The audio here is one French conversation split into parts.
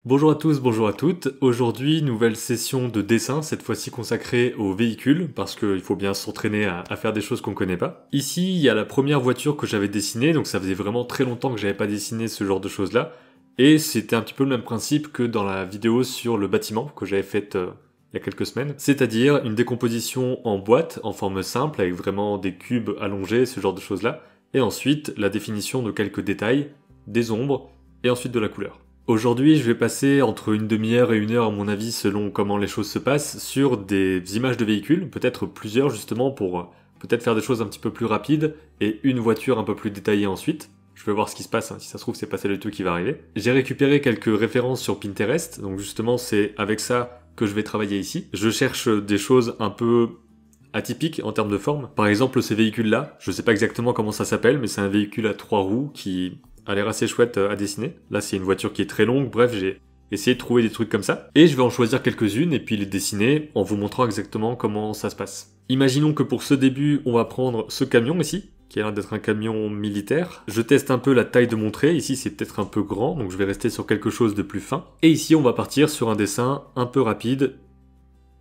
Bonjour à tous, bonjour à toutes. Aujourd'hui, nouvelle session de dessin, cette fois-ci consacrée aux véhicules, parce qu'il faut bien s'entraîner à faire des choses qu'on connaît pas. Ici, il y a la première voiture que j'avais dessinée, donc ça faisait vraiment très longtemps que j'avais pas dessiné ce genre de choses-là. Et c'était un petit peu le même principe que dans la vidéo sur le bâtiment que j'avais faite il y a quelques semaines. C'est-à-dire une décomposition en boîte, en forme simple, avec vraiment des cubes allongés, ce genre de choses-là. Et ensuite, la définition de quelques détails, des ombres, et ensuite de la couleur. Aujourd'hui, je vais passer entre une demi-heure et une heure, à mon avis, selon comment les choses se passent, sur des images de véhicules, peut-être plusieurs justement pour peut-être faire des choses un petit peu plus rapides, et une voiture un peu plus détaillée ensuite. Je vais voir ce qui se passe, hein. Si ça se trouve, c'est pas celle du tout qui va arriver. J'ai récupéré quelques références sur Pinterest, donc justement, c'est avec ça que je vais travailler ici. Je cherche des choses un peu atypiques en termes de forme. Par exemple, ces véhicules-là, je sais pas exactement comment ça s'appelle, mais c'est un véhicule à 3 roues qui a l'air assez chouette à dessiner. Là, c'est une voiture qui est très longue, bref, j'ai essayé de trouver des trucs comme ça. Et je vais en choisir quelques-unes et puis les dessiner en vous montrant exactement comment ça se passe. Imaginons que pour ce début, on va prendre ce camion ici, qui a l'air d'être un camion militaire. Je teste un peu la taille de mon trait, ici c'est peut-être un peu grand, donc je vais rester sur quelque chose de plus fin. Et ici, on va partir sur un dessin un peu rapide,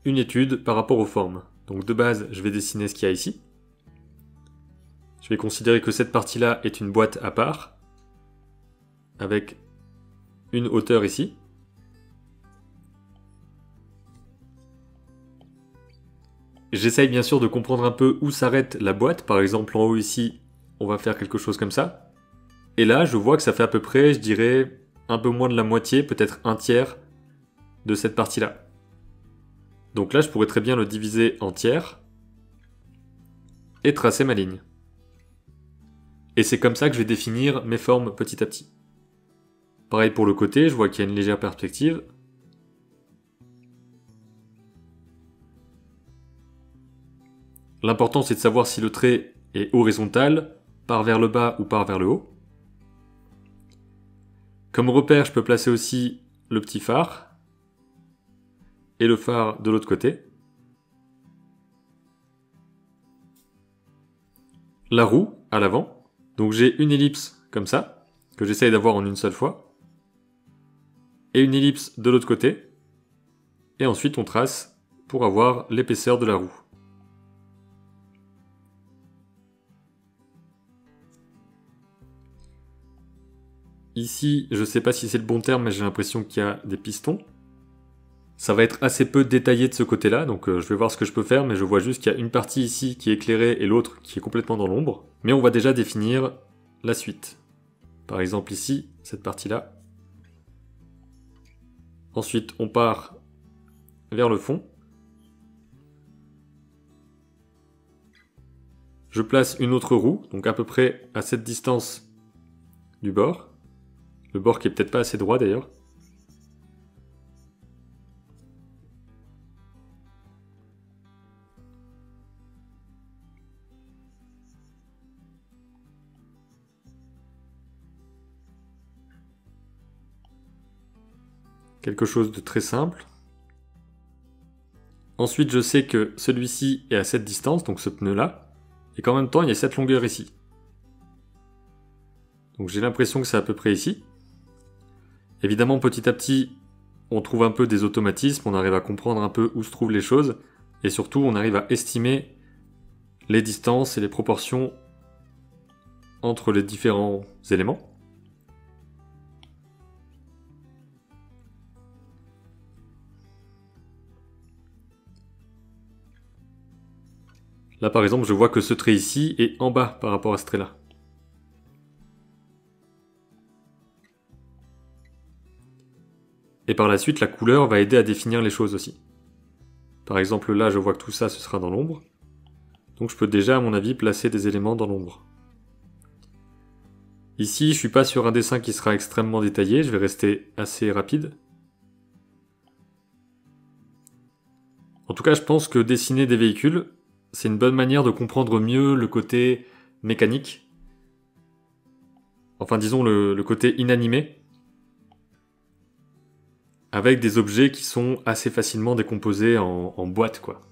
une étude par rapport aux formes. Donc de base, je vais dessiner ce qu'il y a ici. Je vais considérer que cette partie-là est une boîte à part, avec une hauteur ici. J'essaye bien sûr de comprendre un peu où s'arrête la boîte. Par exemple, en haut ici, on va faire quelque chose comme ça. Et là, je vois que ça fait à peu près, je dirais, un peu moins de la moitié, peut-être un tiers de cette partie-là. Donc là, je pourrais très bien le diviser en tiers et tracer ma ligne. Et c'est comme ça que je vais définir mes formes petit à petit. Pareil pour le côté, je vois qu'il y a une légère perspective. L'important, c'est de savoir si le trait est horizontal, part vers le bas ou part vers le haut. Comme repère, je peux placer aussi le petit phare et le phare de l'autre côté. La roue à l'avant. Donc j'ai une ellipse comme ça, que j'essaye d'avoir en une seule fois. Et une ellipse de l'autre côté. Et ensuite on trace pour avoir l'épaisseur de la roue. Ici, je ne sais pas si c'est le bon terme, mais j'ai l'impression qu'il y a des pistons. Ça va être assez peu détaillé de ce côté-là, donc je vais voir ce que je peux faire, mais je vois juste qu'il y a une partie ici qui est éclairée et l'autre qui est complètement dans l'ombre. Mais on va déjà définir la suite. Par exemple ici, cette partie-là. Ensuite, on part vers le fond. Je place une autre roue, donc à peu près à cette distance du bord. Le bord qui est peut-être pas assez droit d'ailleurs. Quelque chose de très simple. Ensuite, je sais que celui-ci est à cette distance, donc ce pneu-là, et qu'en même temps, il y a cette longueur ici. Donc j'ai l'impression que c'est à peu près ici. Évidemment, petit à petit, on trouve un peu des automatismes, on arrive à comprendre un peu où se trouvent les choses, et surtout, on arrive à estimer les distances et les proportions entre les différents éléments. Là, par exemple, je vois que ce trait ici est en bas par rapport à ce trait-là. Et par la suite, la couleur va aider à définir les choses aussi. Par exemple, là, je vois que tout ça, ce sera dans l'ombre. Donc je peux déjà, à mon avis, placer des éléments dans l'ombre. Ici, je suis pas sur un dessin qui sera extrêmement détaillé, je vais rester assez rapide. En tout cas, je pense que dessiner des véhicules, c'est une bonne manière de comprendre mieux le côté mécanique. Enfin, disons le côté inanimé. Avec des objets qui sont assez facilement décomposés en boîte, quoi.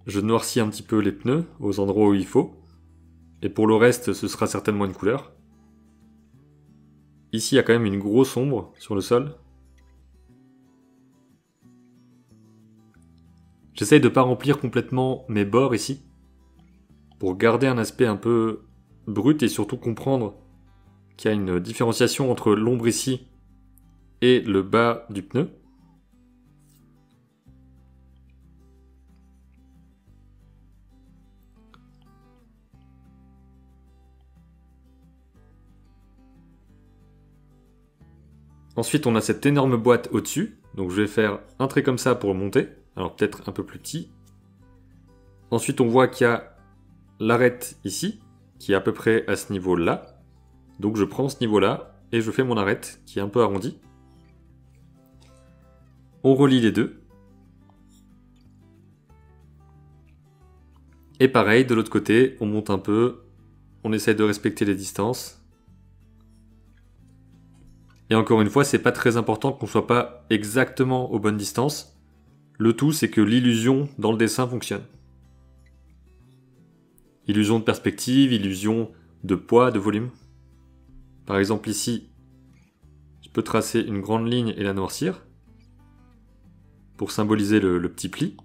Je noircis un petit peu les pneus aux endroits où il faut. Et pour le reste, ce sera certainement une couleur. Ici, il y a quand même une grosse ombre sur le sol. J'essaye de ne pas remplir complètement mes bords ici, pour garder un aspect un peu brut et surtout comprendre qu'il y a une différenciation entre l'ombre ici et le bas du pneu. Ensuite, on a cette énorme boîte au-dessus, donc je vais faire un trait comme ça pour le monter, alors peut-être un peu plus petit. Ensuite, on voit qu'il y a l'arête ici, qui est à peu près à ce niveau-là. Donc je prends ce niveau-là et je fais mon arête, qui est un peu arrondi. On relie les deux. Et pareil, de l'autre côté, on monte un peu, on essaye de respecter les distances. Et encore une fois, c'est pas très important qu'on soit pas exactement aux bonnes distances. Le tout, c'est que l'illusion dans le dessin fonctionne. Illusion de perspective, illusion de poids, de volume. Par exemple ici, je peux tracer une grande ligne et la noircir pour symboliser le petit pli.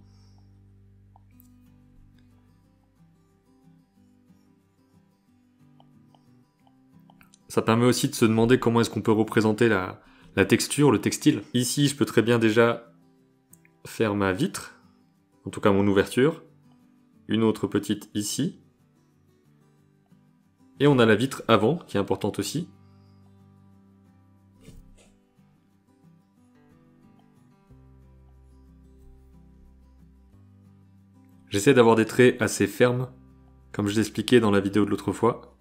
Ça permet aussi de se demander comment est-ce qu'on peut représenter la texture, le textile. Ici, je peux très bien déjà faire ma vitre, en tout cas mon ouverture. Une autre petite ici. Et on a la vitre avant, qui est importante aussi. J'essaie d'avoir des traits assez fermes, comme je l'expliquais dans la vidéo de l'autre fois.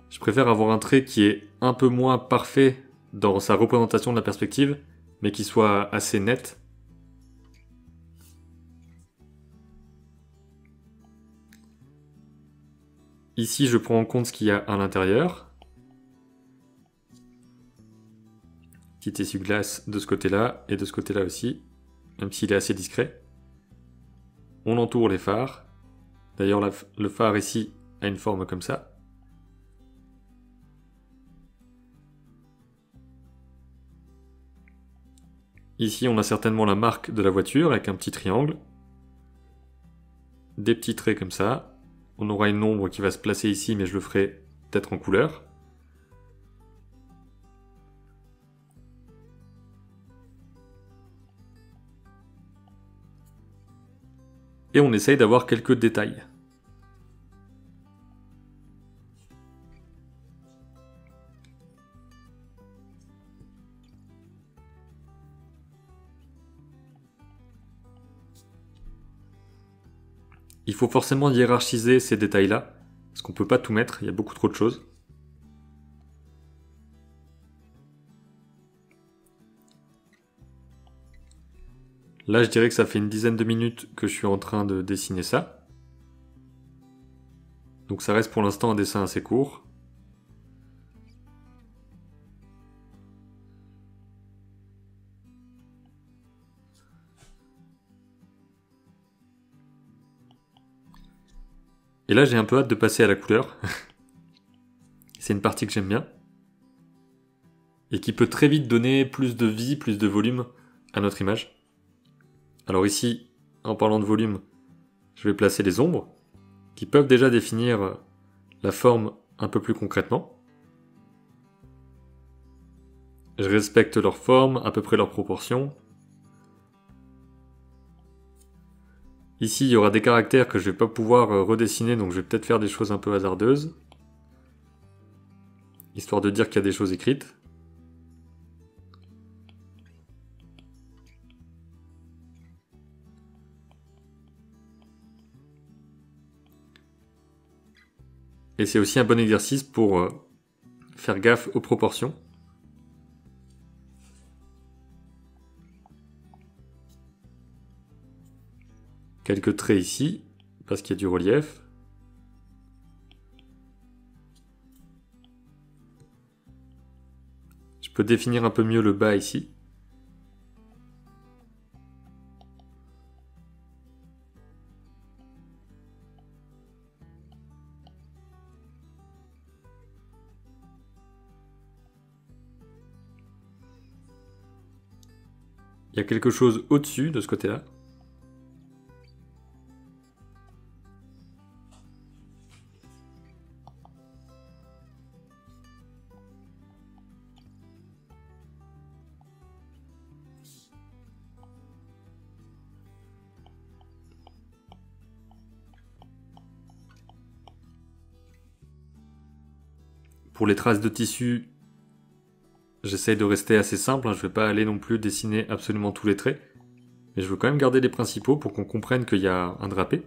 Je préfère avoir un trait qui est un peu moins parfait dans sa représentation de la perspective, mais qui soit assez net. Ici, je prends en compte ce qu'il y a à l'intérieur. Petit essuie-glace de ce côté-là et de ce côté-là aussi, même s'il est assez discret. On entoure les phares. D'ailleurs, le phare ici a une forme comme ça. Ici, on a certainement la marque de la voiture avec un petit triangle. Des petits traits comme ça. On aura une ombre qui va se placer ici, mais je le ferai peut-être en couleur. Et on essaye d'avoir quelques détails. Il faut forcément hiérarchiser ces détails-là, parce qu'on ne peut pas tout mettre, il y a beaucoup trop de choses. Là, je dirais que ça fait une dizaine de minutes que je suis en train de dessiner ça. Donc ça reste pour l'instant un dessin assez court. Et là, j'ai un peu hâte de passer à la couleur. C'est une partie que j'aime bien. Et qui peut très vite donner plus de vie, plus de volume à notre image. Alors ici, en parlant de volume, je vais placer les ombres, qui peuvent déjà définir la forme un peu plus concrètement. Je respecte leur forme, à peu près leurs proportions. Ici, il y aura des caractères que je vais pas pouvoir redessiner, donc je vais peut-être faire des choses un peu hasardeuses. Histoire de dire qu'il y a des choses écrites. Et c'est aussi un bon exercice pour faire gaffe aux proportions. Quelques traits ici, parce qu'il y a du relief. Je peux définir un peu mieux le bas ici. Il y a quelque chose au-dessus de ce côté-là. Pour les traces de tissu, j'essaye de rester assez simple, hein. Je ne vais pas aller non plus dessiner absolument tous les traits. Mais je veux quand même garder les principaux pour qu'on comprenne qu'il y a un drapé.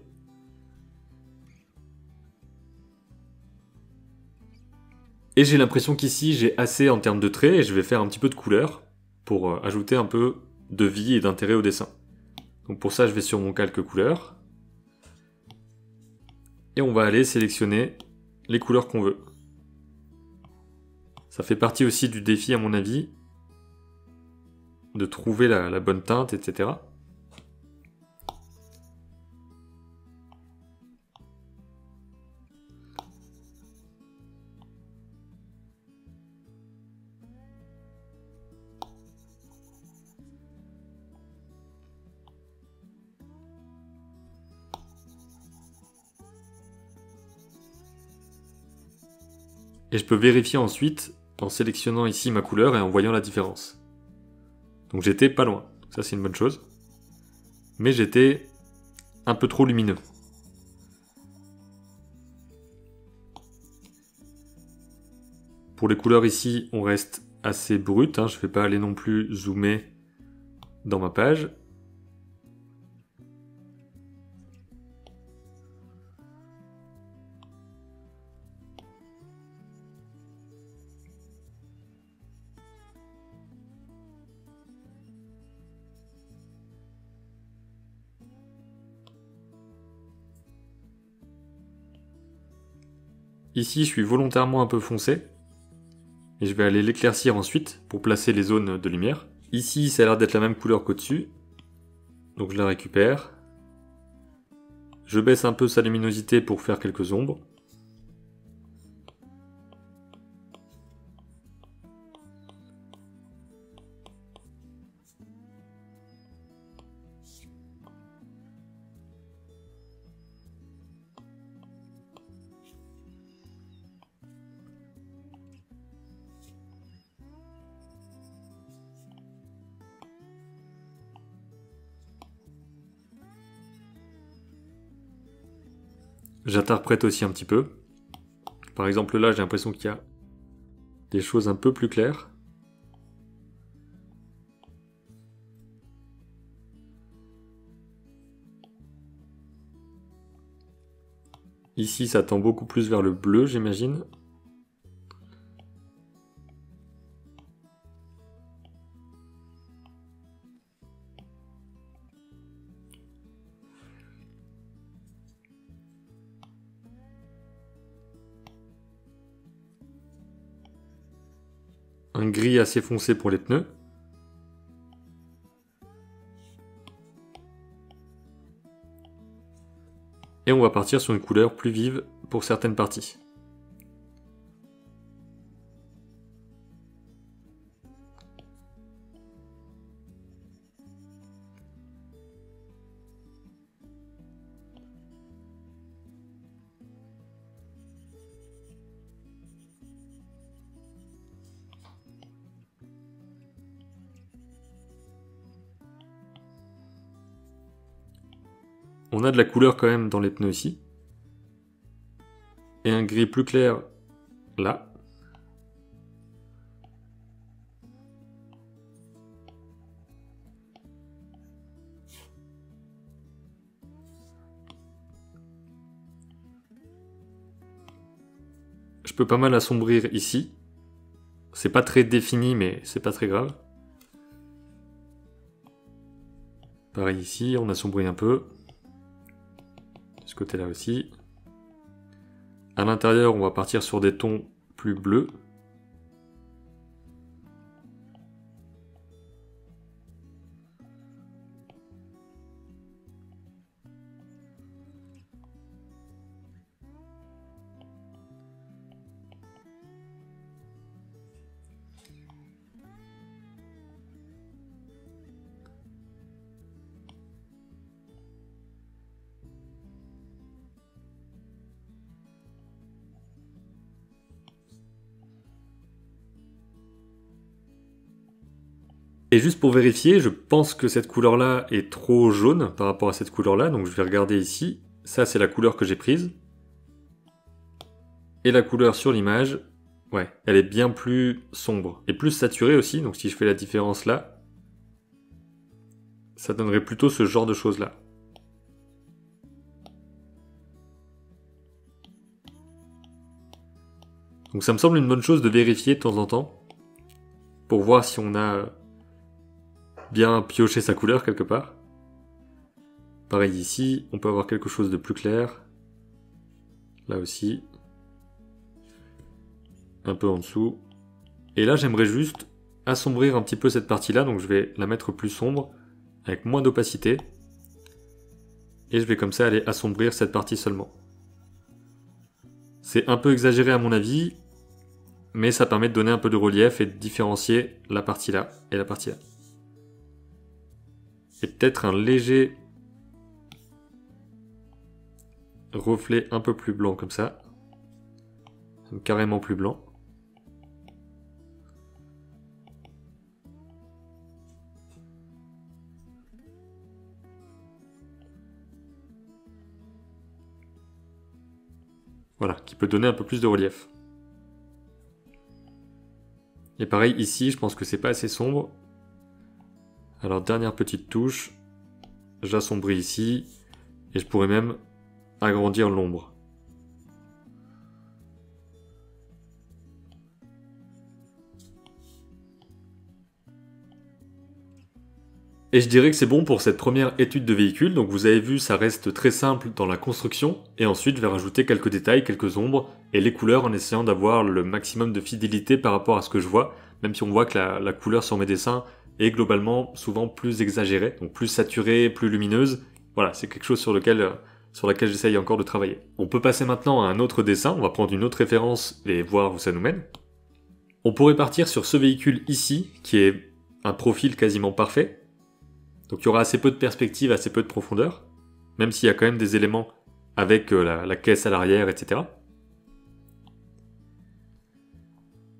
Et j'ai l'impression qu'ici j'ai assez en termes de traits et je vais faire un petit peu de couleur pour ajouter un peu de vie et d'intérêt au dessin. Donc pour ça je vais sur mon calque couleur. Et on va aller sélectionner les couleurs qu'on veut. Ça fait partie aussi du défi à mon avis, de trouver la bonne teinte, etc. Et je peux vérifier ensuite en sélectionnant ici ma couleur et en voyant la différence. Donc j'étais pas loin, ça c'est une bonne chose. Mais j'étais un peu trop lumineux. Pour les couleurs ici, on reste assez brut, hein. Je ne vais pas aller non plus zoomer dans ma page. Ici, je suis volontairement un peu foncé. Et je vais aller l'éclaircir ensuite pour placer les zones de lumière. Ici, ça a l'air d'être la même couleur qu'au-dessus. Donc je la récupère. Je baisse un peu sa luminosité pour faire quelques ombres. J'interprète aussi un petit peu. Par exemple là, j'ai l'impression qu'il y a des choses un peu plus claires. Ici, ça tend beaucoup plus vers le bleu, j'imagine. Un gris assez foncé pour les pneus. Et on va partir sur une couleur plus vive pour certaines parties. On a de la couleur quand même dans les pneus ici. Et un gris plus clair là. Je peux pas mal assombrir ici. C'est pas très défini, mais c'est pas très grave. Pareil ici, on assombrit un peu. De ce côté-là aussi. À l'intérieur, on va partir sur des tons plus bleus. Et juste pour vérifier, je pense que cette couleur-là est trop jaune par rapport à cette couleur-là, donc je vais regarder ici. Ça, c'est la couleur que j'ai prise. Et la couleur sur l'image, ouais, elle est bien plus sombre et plus saturée aussi, donc si je fais la différence là, ça donnerait plutôt ce genre de choses-là. Donc ça me semble une bonne chose de vérifier de temps en temps, pour voir si on a bien pioché sa couleur quelque part. Pareil ici, on peut avoir quelque chose de plus clair. Là aussi. Un peu en dessous. Et là, j'aimerais juste assombrir un petit peu cette partie-là, donc je vais la mettre plus sombre, avec moins d'opacité. Et je vais comme ça aller assombrir cette partie seulement. C'est un peu exagéré à mon avis, mais ça permet de donner un peu de relief et de différencier la partie là et la partie là. Et peut-être un léger reflet un peu plus blanc comme ça. Carrément plus blanc. Voilà, qui peut donner un peu plus de relief. Et pareil, ici, je pense que c'est pas assez sombre. Alors, dernière petite touche. J'assombris ici. Et je pourrais même agrandir l'ombre. Et je dirais que c'est bon pour cette première étude de véhicule. Donc vous avez vu, ça reste très simple dans la construction. Et ensuite, je vais rajouter quelques détails, quelques ombres et les couleurs en essayant d'avoir le maximum de fidélité par rapport à ce que je vois. Même si on voit que la couleur sur mes dessins est globalement souvent plus exagérée. Donc plus saturée, plus lumineuse. Voilà, c'est quelque chose sur laquelle j'essaye encore de travailler. On peut passer maintenant à un autre dessin. On va prendre une autre référence et voir où ça nous mène. On pourrait partir sur ce véhicule ici, qui est un profil quasiment parfait. Donc il y aura assez peu de perspective, assez peu de profondeur, même s'il y a quand même des éléments avec la caisse à l'arrière, etc.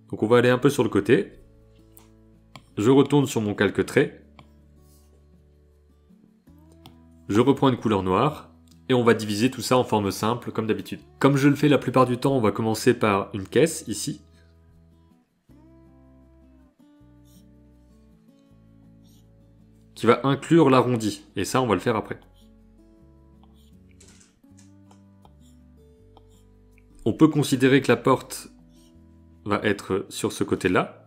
Donc on va aller un peu sur le côté. Je retourne sur mon calque-trait. Je reprends une couleur noire. Et on va diviser tout ça en forme simple, comme d'habitude. Comme je le fais la plupart du temps, on va commencer par une caisse, ici. Qui va inclure l'arrondi. Et ça, on va le faire après. On peut considérer que la porte va être sur ce côté-là.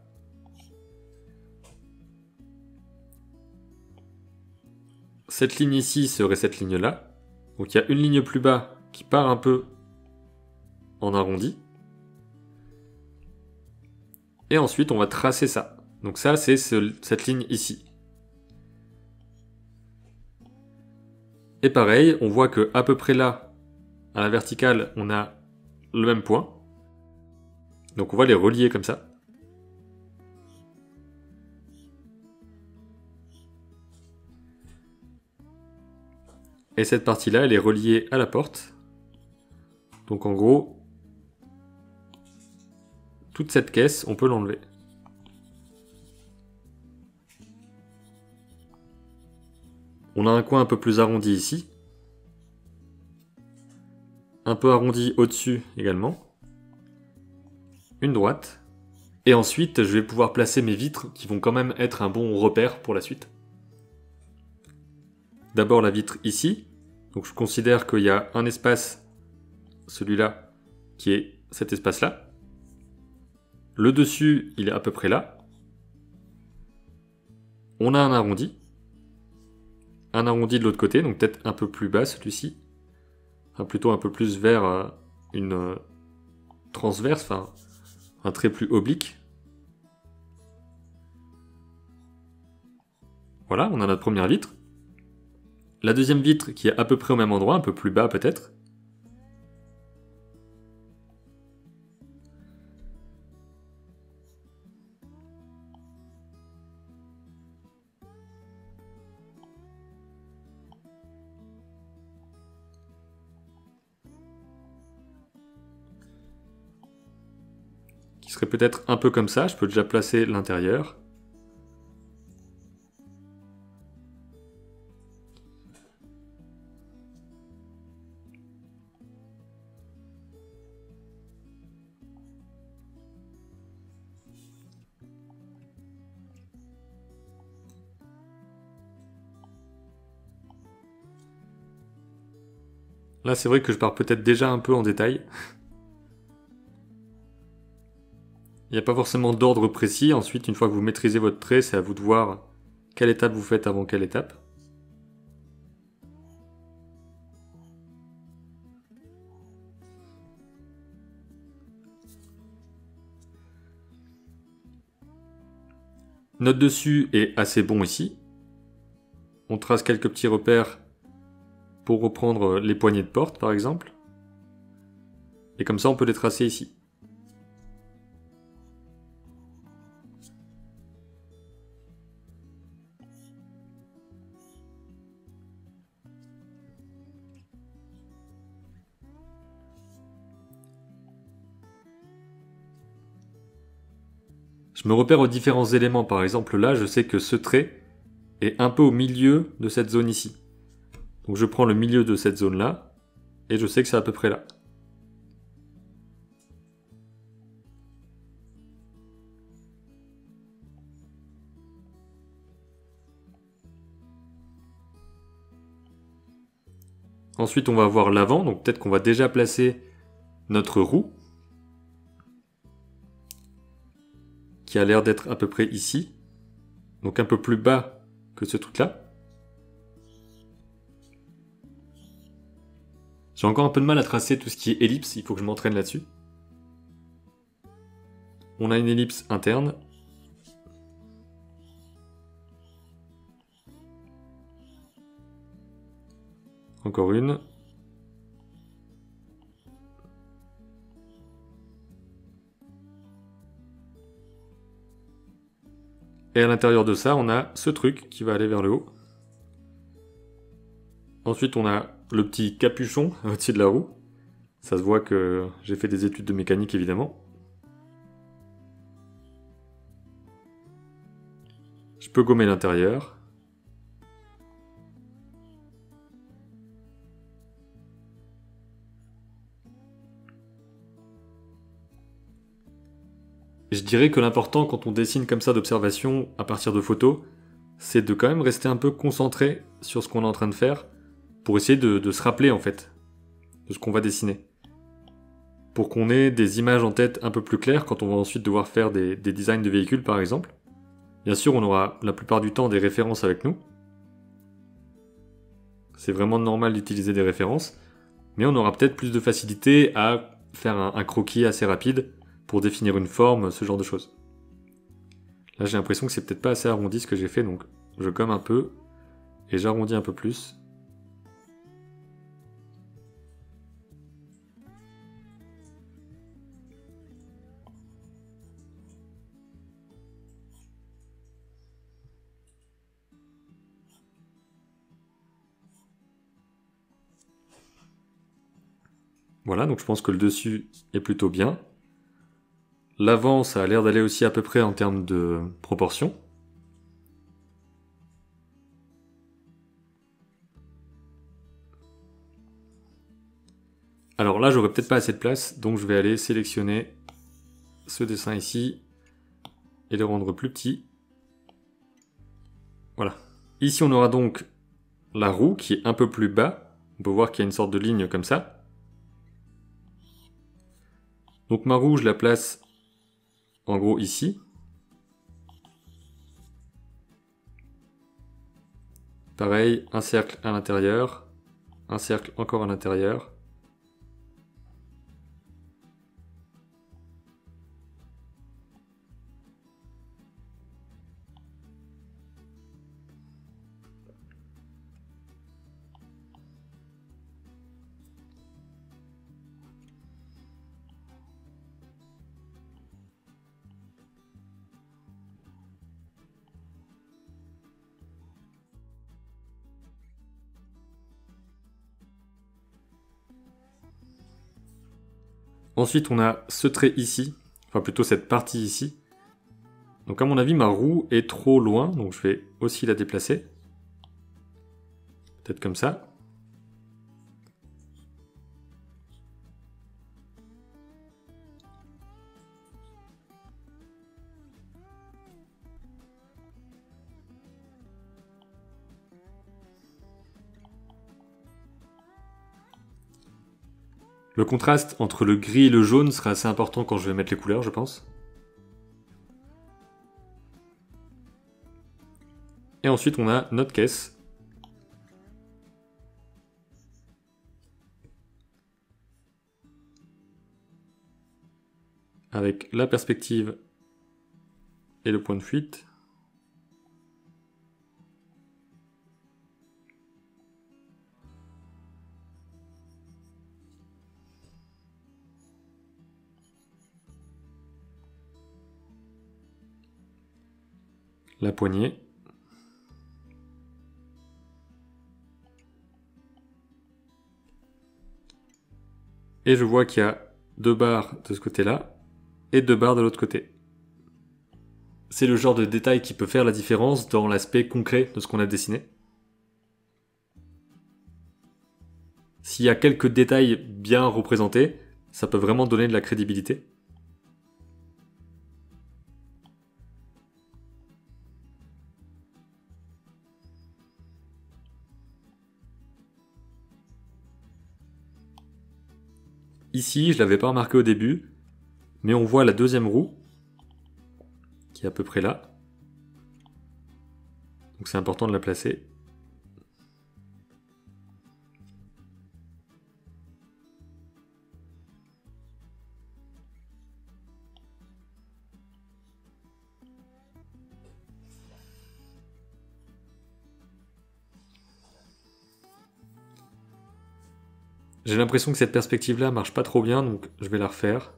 Cette ligne ici serait cette ligne-là. Donc il y a une ligne plus bas qui part un peu en arrondi. Et ensuite, on va tracer ça. Donc ça, c'est cette ligne ici. Et pareil, on voit que à peu près là, à la verticale, on a le même point. Donc on va les relier comme ça. Et cette partie-là, elle est reliée à la porte. Donc en gros, toute cette caisse, on peut l'enlever. On a un coin un peu plus arrondi ici. Un peu arrondi au-dessus également. Une droite. Et ensuite, je vais pouvoir placer mes vitres qui vont quand même être un bon repère pour la suite. D'abord la vitre ici. Donc je considère qu'il y a un espace, celui-là, qui est cet espace-là. Le dessus, il est à peu près là. On a un arrondi. Un arrondi de l'autre côté, donc peut-être un peu plus bas celui-ci. Enfin, plutôt un peu plus vers une transverse, enfin un trait plus oblique. Voilà, on a notre première vitre. La deuxième vitre qui est à peu près au même endroit, un peu plus bas peut-être. Qui serait peut-être un peu comme ça, je peux déjà placer l'intérieur. Là, c'est vrai que je pars peut-être déjà un peu en détail. Il n'y a pas forcément d'ordre précis. Ensuite, une fois que vous maîtrisez votre trait, c'est à vous de voir quelle étape vous faites avant quelle étape. Notre dessus est assez bon ici. On trace quelques petits repères pour reprendre les poignées de porte par exemple. Et comme ça on peut les tracer ici. Je me repère aux différents éléments, par exemple là je sais que ce trait est un peu au milieu de cette zone ici. Donc je prends le milieu de cette zone là, et je sais que c'est à peu près là. Ensuite on va voir l'avant, donc peut-être qu'on va déjà placer notre roue, qui a l'air d'être à peu près ici, donc un peu plus bas que ce truc là. J'ai encore un peu de mal à tracer tout ce qui est ellipse, il faut que je m'entraîne là-dessus. On a une ellipse interne. Encore une. Et à l'intérieur de ça, on a ce truc qui va aller vers le haut. Ensuite, on a le petit capuchon au-dessus de la roue. Ça se voit que j'ai fait des études de mécanique, évidemment. Je peux gommer l'intérieur. Je dirais que l'important quand on dessine comme ça d'observation à partir de photos, c'est de quand même rester un peu concentré sur ce qu'on est en train de faire pour essayer de se rappeler en fait de ce qu'on va dessiner. Pour qu'on ait des images en tête un peu plus claires quand on va ensuite devoir faire des designs de véhicules par exemple. Bien sûr, on aura la plupart du temps des références avec nous. C'est vraiment normal d'utiliser des références, mais on aura peut-être plus de facilité à faire un croquis assez rapide pour définir une forme, ce genre de choses. Là, j'ai l'impression que c'est peut-être pas assez arrondi ce que j'ai fait, donc je gomme un peu et j'arrondis un peu plus. Voilà, donc je pense que le dessus est plutôt bien. L'avant, ça a l'air d'aller aussi à peu près en termes de proportion. Alors là, j'aurais peut-être pas assez de place, donc je vais aller sélectionner ce dessin ici et le rendre plus petit. Voilà. Ici, on aura donc la roue qui est un peu plus bas. On peut voir qu'il y a une sorte de ligne comme ça. Donc ma roue, je la place en gros ici. Pareil, un cercle à l'intérieur, un cercle encore à l'intérieur. Ensuite, on a ce trait ici, enfin plutôt cette partie ici. Donc à mon avis, ma roue est trop loin, donc je vais aussi la déplacer. Peut-être comme ça. Le contraste entre le gris et le jaune sera assez important quand je vais mettre les couleurs, je pense. Et ensuite, on a notre caisse. Avec la perspective et le point de fuite. La poignée. Et je vois qu'il y a 2 barres de ce côté-là et 2 barres de l'autre côté. C'est le genre de détail qui peut faire la différence dans l'aspect concret de ce qu'on a dessiné. S'il y a quelques détails bien représentés, ça peut vraiment donner de la crédibilité. Ici, je ne l'avais pas remarqué au début, mais on voit la deuxième roue, qui est à peu près là. Donc c'est important de la placer. J'ai l'impression que cette perspective-là marche pas trop bien, donc je vais la refaire.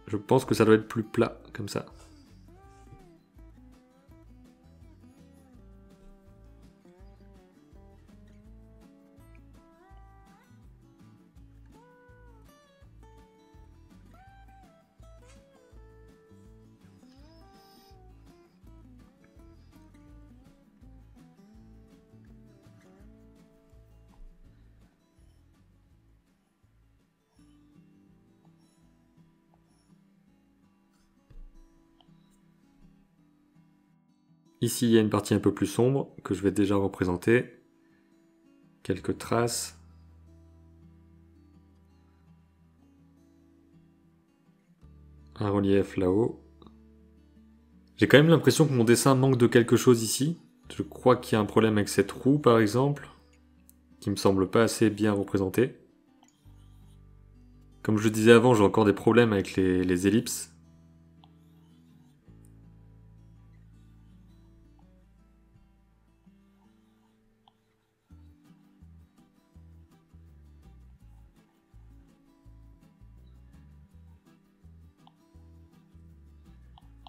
Je pense que ça doit être plus plat, comme ça. Ici, il y a une partie un peu plus sombre que je vais déjà représenter. Quelques traces. Un relief là-haut. J'ai quand même l'impression que mon dessin manque de quelque chose ici. Je crois qu'il y a un problème avec cette roue, par exemple, qui me semble pas assez bien représentée. Comme je le disais avant, j'ai encore des problèmes avec les ellipses.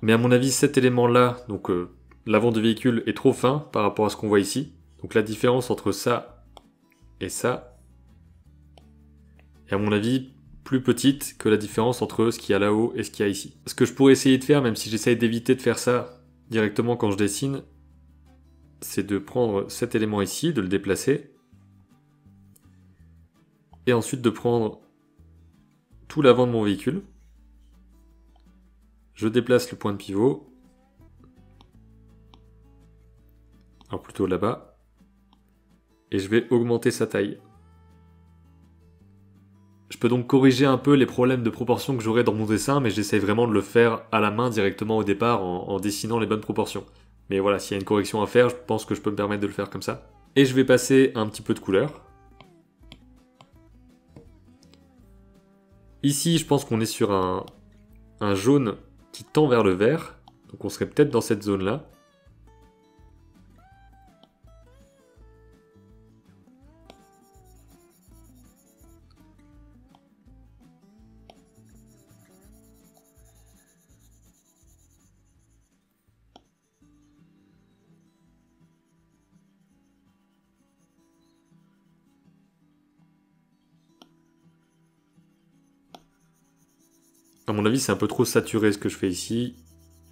Mais à mon avis, cet élément-là, donc l'avant du véhicule, est trop fin par rapport à ce qu'on voit ici. Donc la différence entre ça et ça est à mon avis plus petite que la différence entre ce qu'il y a là-haut et ce qu'il y a ici. Ce que je pourrais essayer de faire, même si j'essaye d'éviter de faire ça directement quand je dessine, c'est de prendre cet élément ici, de le déplacer, et ensuite de prendre tout l'avant de mon véhicule. Je déplace le point de pivot, alors plutôt là-bas, et je vais augmenter sa taille. Je peux donc corriger un peu les problèmes de proportion que j'aurai dans mon dessin, mais j'essaye vraiment de le faire à la main directement au départ en dessinant les bonnes proportions. Mais voilà, s'il y a une correction à faire, je pense que je peux me permettre de le faire comme ça. Et je vais passer un petit peu de couleur. Ici, je pense qu'on est sur un jaune qui tend vers le vert. Donc on serait peut-être dans cette zone-là. À mon avis, c'est un peu trop saturé ce que je fais ici.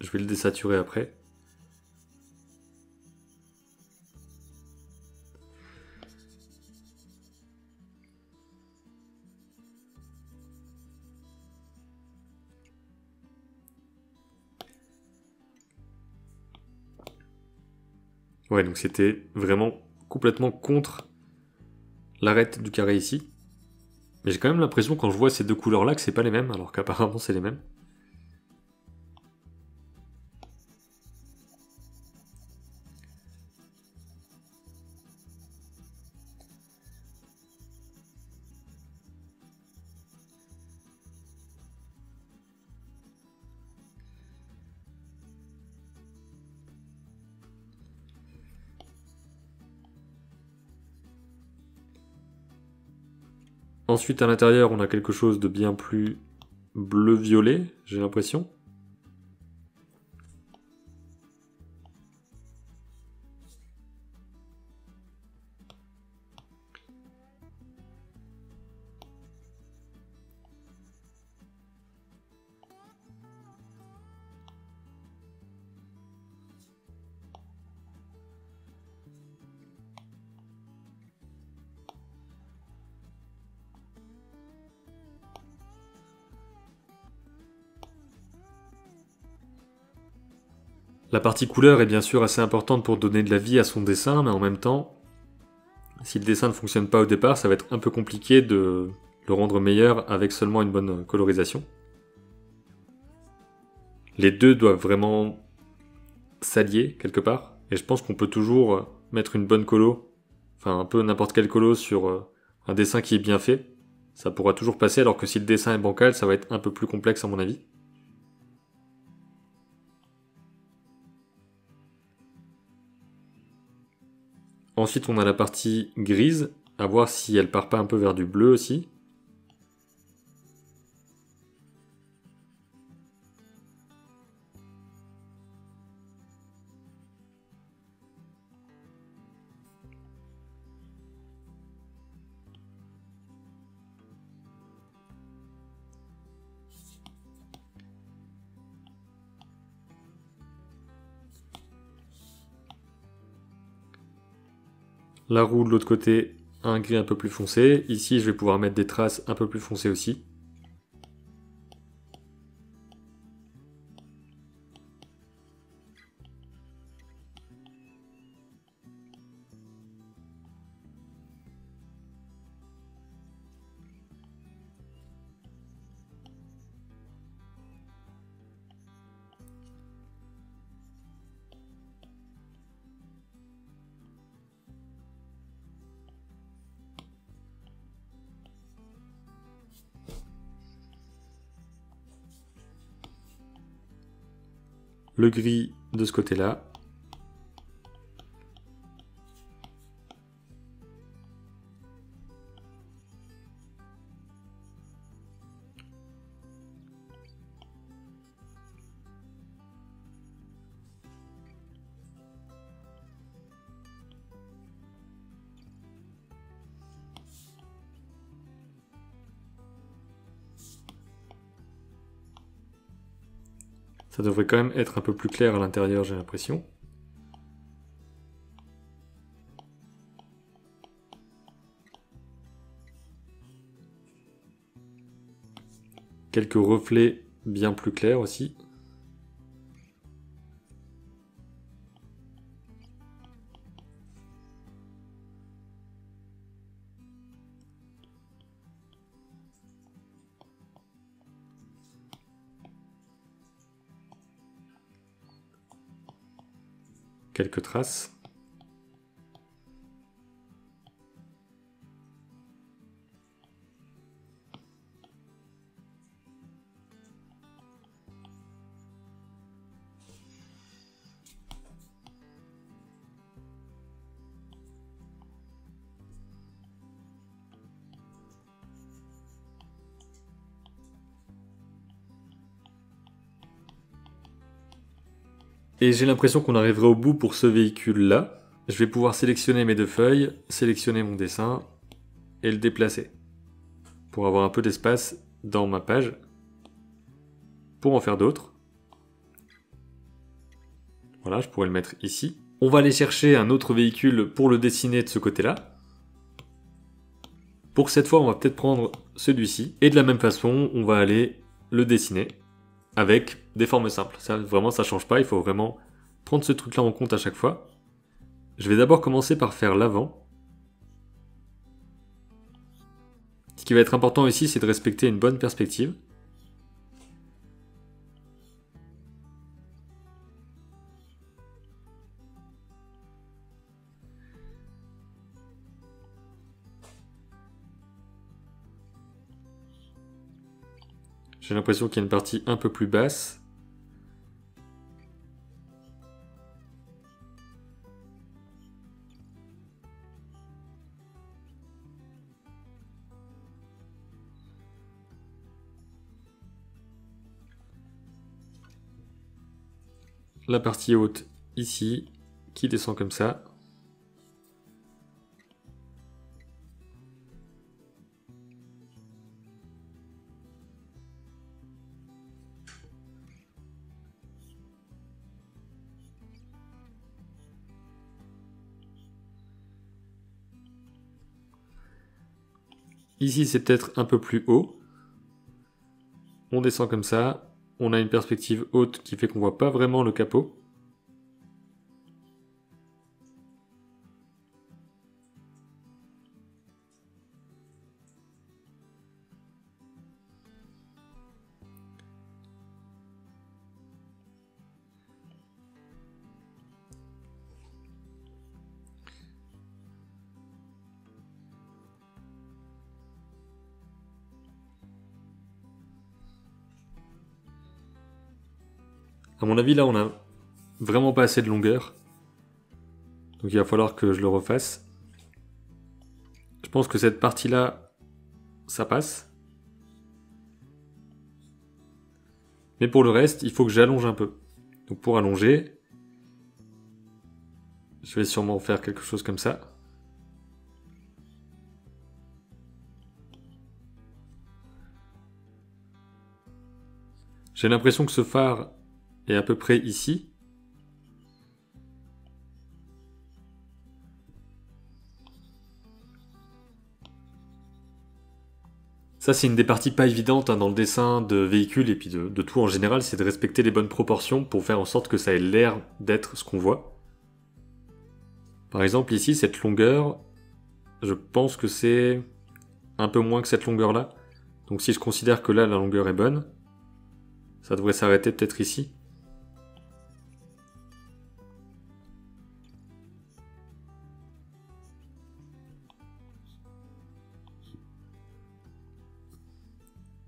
Je vais le désaturer après. Ouais, donc c'était vraiment complètement contre l'arête du carré ici. Mais j'ai quand même l'impression quand je vois ces deux couleurs-là que c'est pas les mêmes, alors qu'apparemment c'est les mêmes. Ensuite, à l'intérieur, on a quelque chose de bien plus bleu-violet, j'ai l'impression. La partie couleur est bien sûr assez importante pour donner de la vie à son dessin, mais en même temps, si le dessin ne fonctionne pas au départ, ça va être un peu compliqué de le rendre meilleur avec seulement une bonne colorisation. Les deux doivent vraiment s'allier quelque part, et je pense qu'on peut toujours mettre une bonne colo, enfin un peu n'importe quelle colo sur un dessin qui est bien fait. Ça pourra toujours passer, alors que si le dessin est bancal, ça va être un peu plus complexe à mon avis. Ensuite, on a la partie grise, à voir si elle part pas un peu vers du bleu aussi. La roue de l'autre côté, un gris un peu plus foncé. Ici, je vais pouvoir mettre des traces un peu plus foncées aussi. Le gris de ce côté-là. Ça devrait quand même être un peu plus clair à l'intérieur, j'ai l'impression. Quelques reflets bien plus clairs aussi. Quelques traces. Et j'ai l'impression qu'on arriverait au bout pour ce véhicule-là. Je vais pouvoir sélectionner mes deux feuilles, sélectionner mon dessin et le déplacer. Pour avoir un peu d'espace dans ma page. Pour en faire d'autres. Voilà, je pourrais le mettre ici. On va aller chercher un autre véhicule pour le dessiner de ce côté-là. Pour cette fois, on va peut-être prendre celui-ci. Et de la même façon, on va aller le dessiner avec des formes simples. Ça, vraiment, ça change pas. Il faut vraiment prendre ce truc-là en compte à chaque fois. Je vais d'abord commencer par faire l'avant. Ce qui va être important ici, c'est de respecter une bonne perspective. J'ai l'impression qu'il y a une partie un peu plus basse. La partie haute ici, qui descend comme ça. Ici, c'est peut-être un peu plus haut. On descend comme ça. On a une perspective haute qui fait qu'on voit pas vraiment le capot. À mon avis, là, on a vraiment pas assez de longueur. Donc il va falloir que je le refasse. Je pense que cette partie-là, ça passe. Mais pour le reste, il faut que j'allonge un peu. Donc pour allonger, je vais sûrement faire quelque chose comme ça. J'ai l'impression que ce phare est à peu près ici. Ça, c'est une des parties pas évidentes dans le dessin de véhicules et puis de tout en général, c'est de respecter les bonnes proportions pour faire en sorte que ça ait l'air d'être ce qu'on voit. Par exemple, ici, cette longueur, je pense que c'est un peu moins que cette longueur-là. Donc si je considère que là, la longueur est bonne, ça devrait s'arrêter peut-être ici.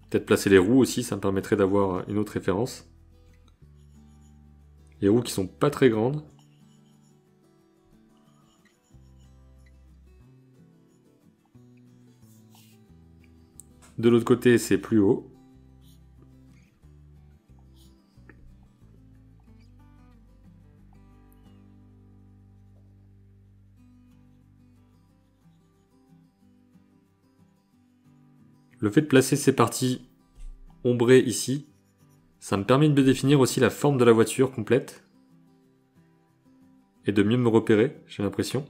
Peut-être placer les roues aussi, ça me permettrait d'avoir une autre référence. Les roues qui sont pas très grandes. De l'autre côté, c'est plus haut. Le fait de placer ces parties ombrées ici, ça me permet de définir aussi la forme de la voiture complète. Et de mieux me repérer, j'ai l'impression.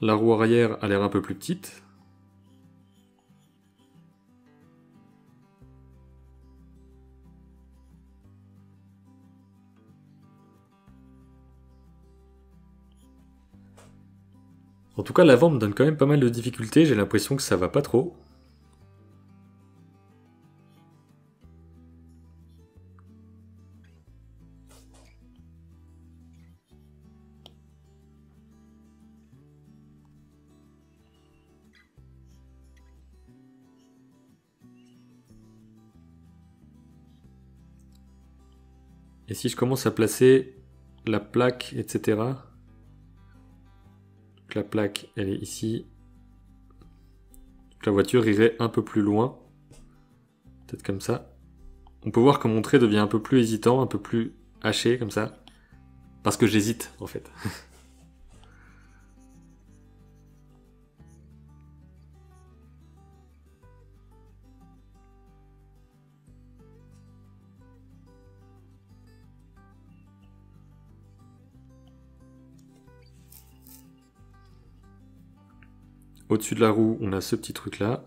La roue arrière a l'air un peu plus petite. En tout cas, l'avant me donne quand même pas mal de difficultés, j'ai l'impression que ça va pas trop. Et si je commence à placer la plaque, etc. Donc la plaque, elle est ici. Donc la voiture irait un peu plus loin. Peut-être comme ça. On peut voir que mon trait devient un peu plus hésitant, un peu plus haché, comme ça. Parce que j'hésite, en fait. Au-dessus de la roue, on a ce petit truc-là.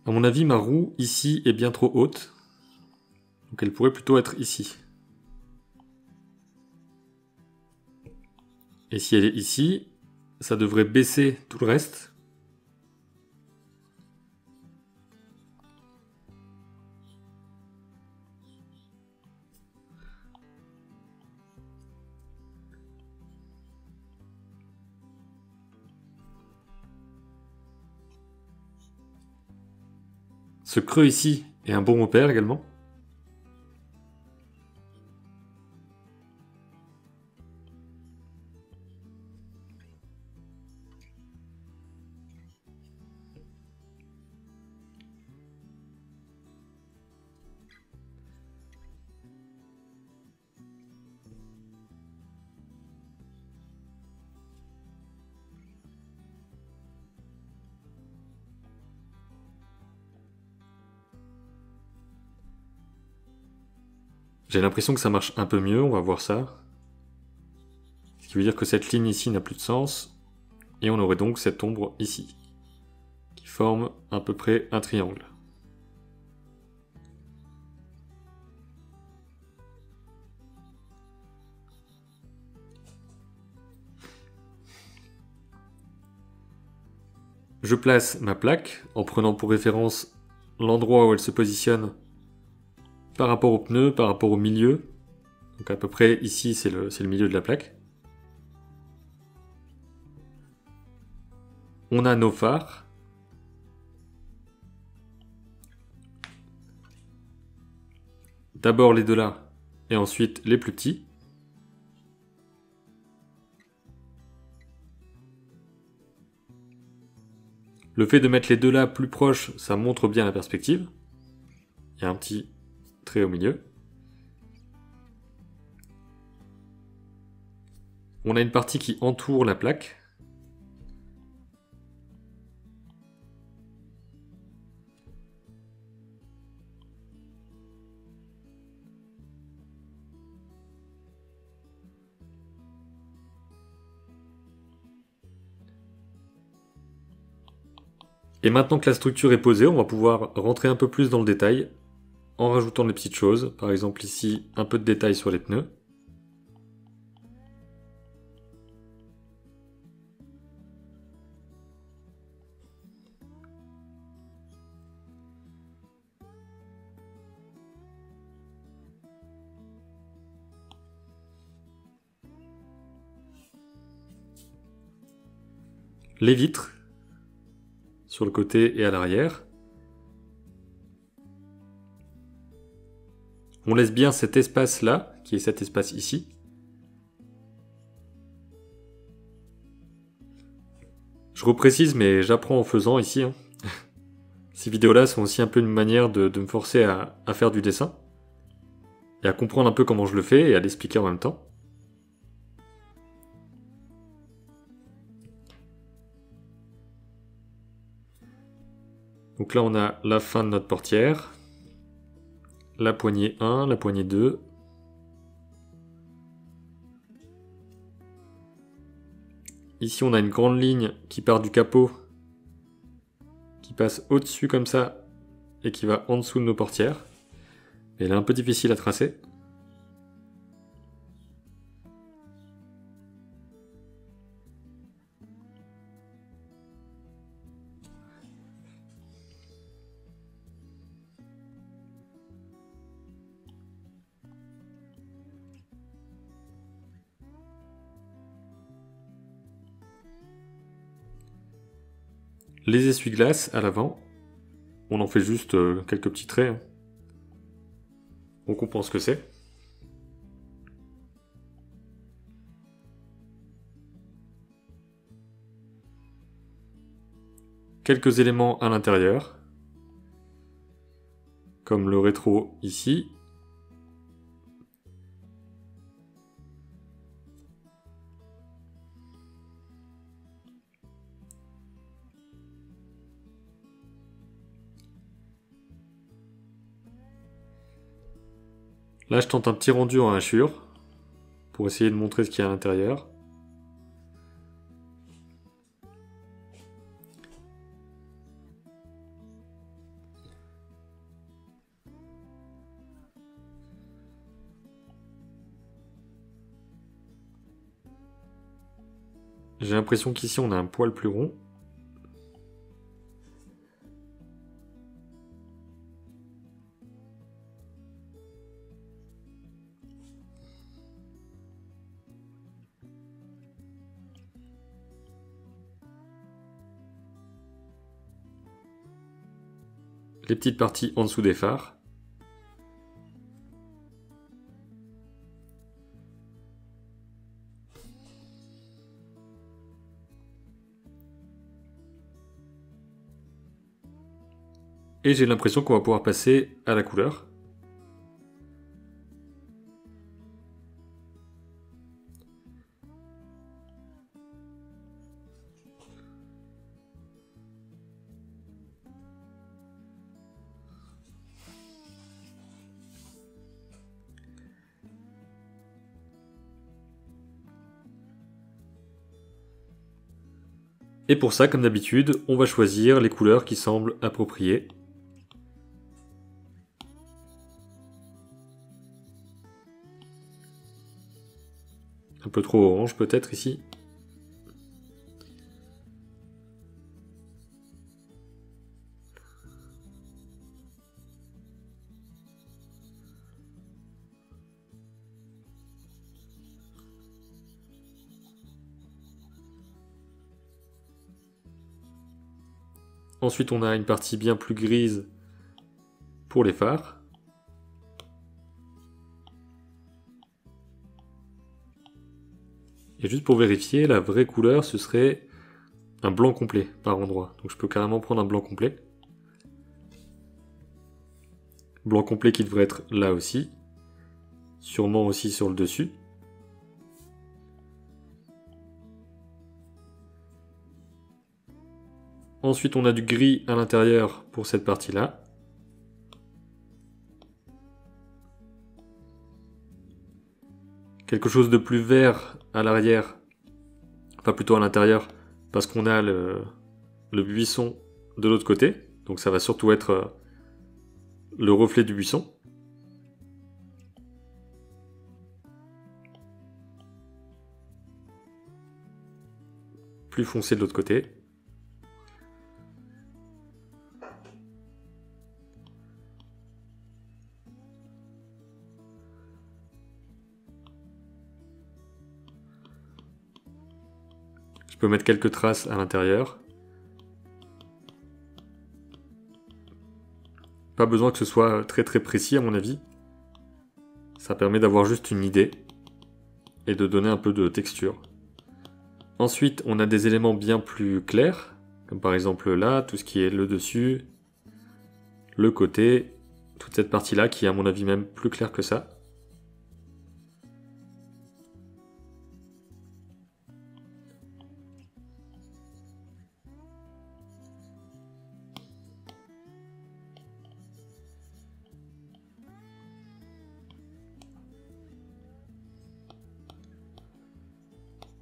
À mon avis, ma roue ici est bien trop haute. Donc elle pourrait plutôt être ici. Et si elle est ici, ça devrait baisser tout le reste. Ce creux ici est un bon repère également. J'ai l'impression que ça marche un peu mieux, on va voir ça. Ce qui veut dire que cette ligne ici n'a plus de sens. Et on aurait donc cette ombre ici, qui forme à peu près un triangle. Je place ma plaque en prenant pour référence l'endroit où elle se positionne par rapport au pneu, par rapport au milieu. Donc à peu près ici, c'est le milieu de la plaque. On a nos phares. D'abord les deux là, et ensuite les plus petits. Le fait de mettre les deux là plus proches, ça montre bien la perspective. Il y a un petit trait au milieu. On a une partie qui entoure la plaque. Et maintenant que la structure est posée, on va pouvoir rentrer un peu plus dans le détail en rajoutant des petites choses. Par exemple ici, un peu de détail sur les pneus. Les vitres sur le côté et à l'arrière. On laisse bien cet espace-là, qui est cet espace ici. Je reprécise, mais j'apprends en faisant ici. Ces vidéos-là sont aussi un peu une manière de me forcer à faire du dessin. Et à comprendre un peu comment je le fais et à l'expliquer en même temps. Donc là, on a la fin de notre portière. La poignée 1, la poignée 2. Ici, on a une grande ligne qui part du capot, qui passe au-dessus comme ça, et qui va en dessous de nos portières. Elle est un peu difficile à tracer. Les essuie-glaces à l'avant, on en fait juste quelques petits traits. On comprend ce que c'est. Quelques éléments à l'intérieur, comme le rétro ici. Là, je tente un petit rendu en hachure pour essayer de montrer ce qu'il y a à l'intérieur. J'ai l'impression qu'ici on a un poil plus rond. Les petites parties en dessous des phares. Et j'ai l'impression qu'on va pouvoir passer à la couleur. Et pour ça, comme d'habitude, on va choisir les couleurs qui semblent appropriées. Un peu trop orange peut-être ici. Ensuite, on a une partie bien plus grise pour les phares. Et juste pour vérifier, la vraie couleur, ce serait un blanc complet par endroit. Donc je peux carrément prendre un blanc complet. Blanc complet qui devrait être là aussi. Sûrement aussi sur le dessus. Ensuite, on a du gris à l'intérieur pour cette partie-là. Quelque chose de plus vert à l'arrière, enfin plutôt à l'intérieur, parce qu'on a le buisson de l'autre côté. Donc ça va surtout être le reflet du buisson. Plus foncé de l'autre côté. Je peux mettre quelques traces à l'intérieur. Pas besoin que ce soit très très précis à mon avis. Ça permet d'avoir juste une idée et de donner un peu de texture. Ensuite, on a des éléments bien plus clairs, comme par exemple là, tout ce qui est le dessus, le côté, toute cette partie-là qui est à mon avis même plus claire que ça.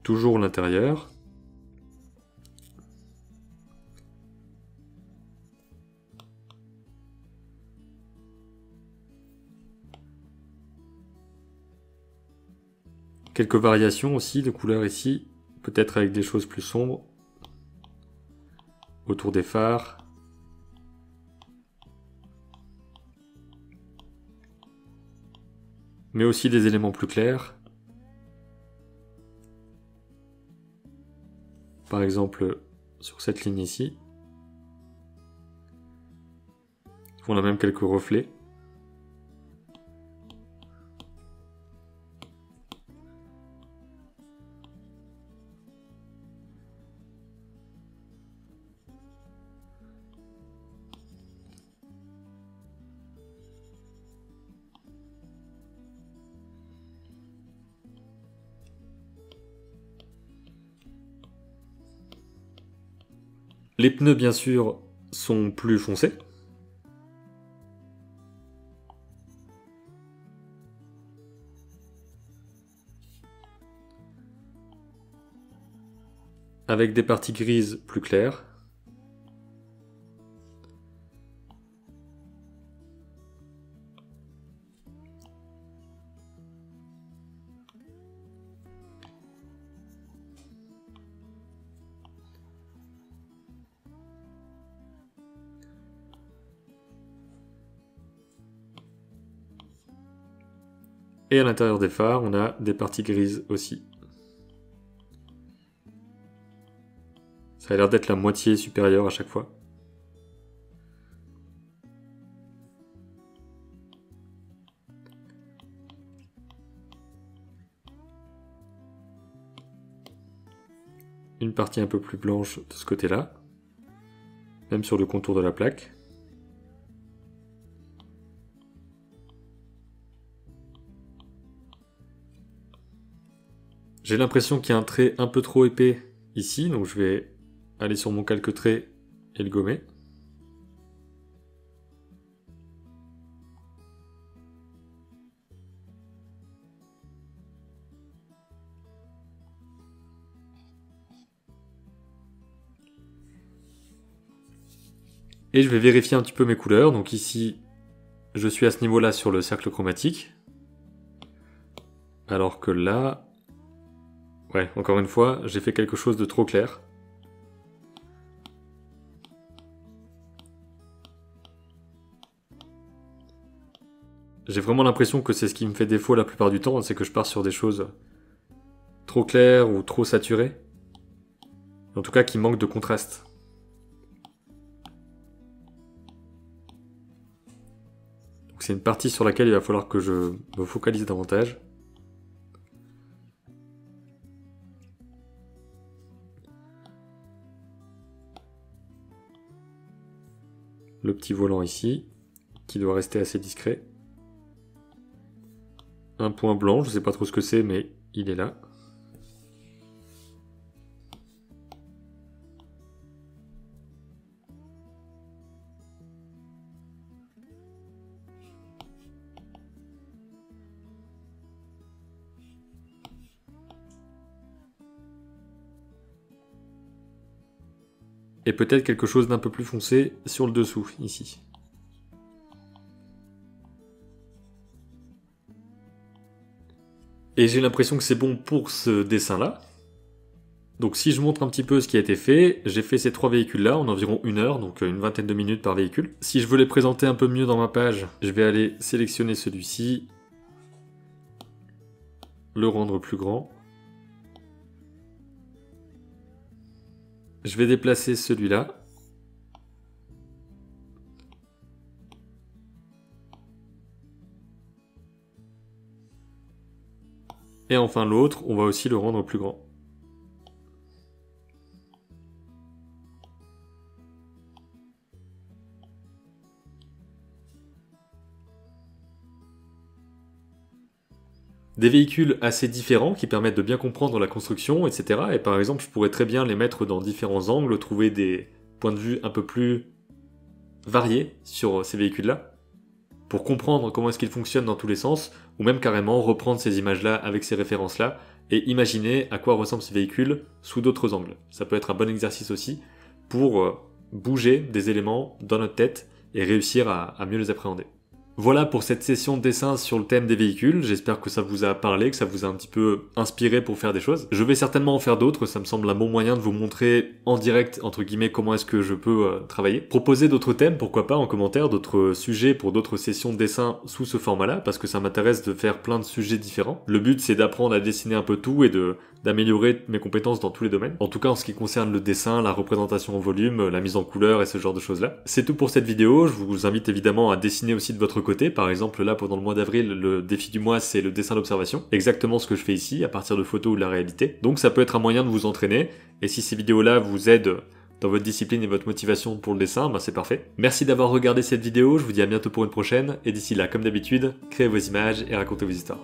Toujours l'intérieur. Quelques variations aussi de couleurs ici, peut-être avec des choses plus sombres. Autour des phares. Mais aussi des éléments plus clairs. Par exemple, sur cette ligne ici. On a même quelques reflets. Les pneus, bien sûr, sont plus foncés. Avec des parties grises plus claires. Et à l'intérieur des phares, on a des parties grises aussi. Ça a l'air d'être la moitié supérieure à chaque fois. Une partie un peu plus blanche de ce côté-là, même sur le contour de la plaque. J'ai l'impression qu'il y a un trait un peu trop épais ici, donc je vais aller sur mon calque-trait et le gommer. Et je vais vérifier un petit peu mes couleurs. Donc ici, je suis à ce niveau-là sur le cercle chromatique. Alors que là... Ouais, encore une fois, j'ai fait quelque chose de trop clair. J'ai vraiment l'impression que c'est ce qui me fait défaut la plupart du temps, c'est que je pars sur des choses trop claires ou trop saturées. En tout cas, qui manquent de contraste. Donc c'est une partie sur laquelle il va falloir que je me focalise davantage. Le petit volant ici, qui doit rester assez discret. Un point blanc, je ne sais pas trop ce que c'est, mais il est là. Et peut-être quelque chose d'un peu plus foncé sur le dessous, ici. Et j'ai l'impression que c'est bon pour ce dessin-là. Donc si je montre un petit peu ce qui a été fait, j'ai fait ces 3 véhicules-là en environ 1 heure, donc une vingtaine de minutes par véhicule. Si je veux les présenter un peu mieux dans ma page, je vais aller sélectionner celui-ci, le rendre plus grand. Je vais déplacer celui-là. Et enfin l'autre, on va aussi le rendre plus grand. Des véhicules assez différents qui permettent de bien comprendre la construction, etc. Et par exemple, je pourrais très bien les mettre dans différents angles, trouver des points de vue un peu plus variés sur ces véhicules-là, pour comprendre comment est-ce qu'ils fonctionnent dans tous les sens, ou même carrément reprendre ces images-là avec ces références-là, et imaginer à quoi ressemble ce véhicule sous d'autres angles. Ça peut être un bon exercice aussi pour bouger des éléments dans notre tête et réussir à mieux les appréhender. Voilà pour cette session de dessin sur le thème des véhicules, j'espère que ça vous a parlé, que ça vous a un petit peu inspiré pour faire des choses. Je vais certainement en faire d'autres, ça me semble un bon moyen de vous montrer en direct, entre guillemets, comment est-ce que je peux travailler. Proposez d'autres thèmes, pourquoi pas, en commentaire, d'autres sujets pour d'autres sessions de dessin sous ce format-là, parce que ça m'intéresse de faire plein de sujets différents. Le but c'est d'apprendre à dessiner un peu tout et d'améliorer mes compétences dans tous les domaines. En tout cas en ce qui concerne le dessin, la représentation en volume, la mise en couleur et ce genre de choses-là. C'est tout pour cette vidéo, je vous invite évidemment à dessiner aussi de votre côté. Par exemple là pendant le mois d'avril, le défi du mois c'est le dessin d'observation. Exactement ce que je fais ici, à partir de photos ou de la réalité. Donc ça peut être un moyen de vous entraîner, et si ces vidéos-là vous aident dans votre discipline et votre motivation pour le dessin, c'est parfait. Merci d'avoir regardé cette vidéo, je vous dis à bientôt pour une prochaine, et d'ici là, comme d'habitude, créez vos images et racontez vos histoires.